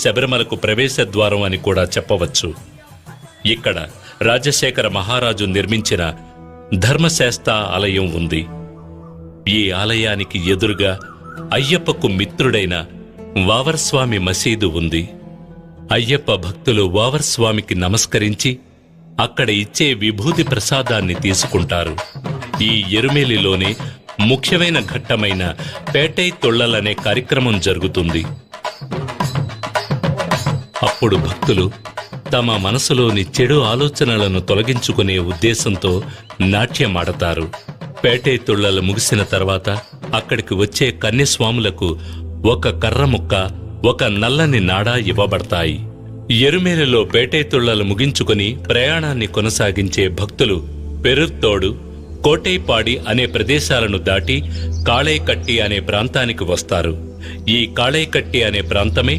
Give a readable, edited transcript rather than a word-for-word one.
శబరిమలకు ప్రవేశ ద్వారం అని కూడా చెప్పవచ్చు. ఇక్కడ రాజశేఖర మహారాజు నిర్మించిన ధర్మశాస్త్ర ఆలయం ఉంది. ఈ ఆలయానికి ఎదురుగా అయ్యప్పకు మిత్రుడైన వావర్స్వామి మసీదు ఉంది. అయ్యప్ప భక్తులు వావర్స్వామికి నమస్కరించి అక్కడ ఇచ్చే విభూతి ప్రసాదాన్ని తీసుకుంటారు. ఈ ఎరుమేలిలోనే ముఖ్యమైన ఘట్టమైన పేటై తొళ్లలనే కార్యక్రమం జరుగుతుంది. అప్పుడు భక్తులు తమ మనసులోని చెడు ఆలోచనలను తొలగించుకునే ఉద్దేశంతో నాట్యమాడతారు. పేటై తొళ్లలు ముగిసిన తర్వాత అక్కడికి వచ్చే కన్యస్వాములకు ఒక కర్ర ముక్క, ఒక నల్లని నాడా ఇవ్వబడతాయి. ఎరుమేలిలో పేటై తొళ్లలు ముగించుకుని ప్రయాణాన్ని కొనసాగించే భక్తులు పెరుత్తోడు, కోటైపాడి అనే ప్రదేశాలను దాటి కాళైకట్టి అనే ప్రాంతానికి వస్తారు. ఈ కాళైకట్టి అనే ప్రాంతమే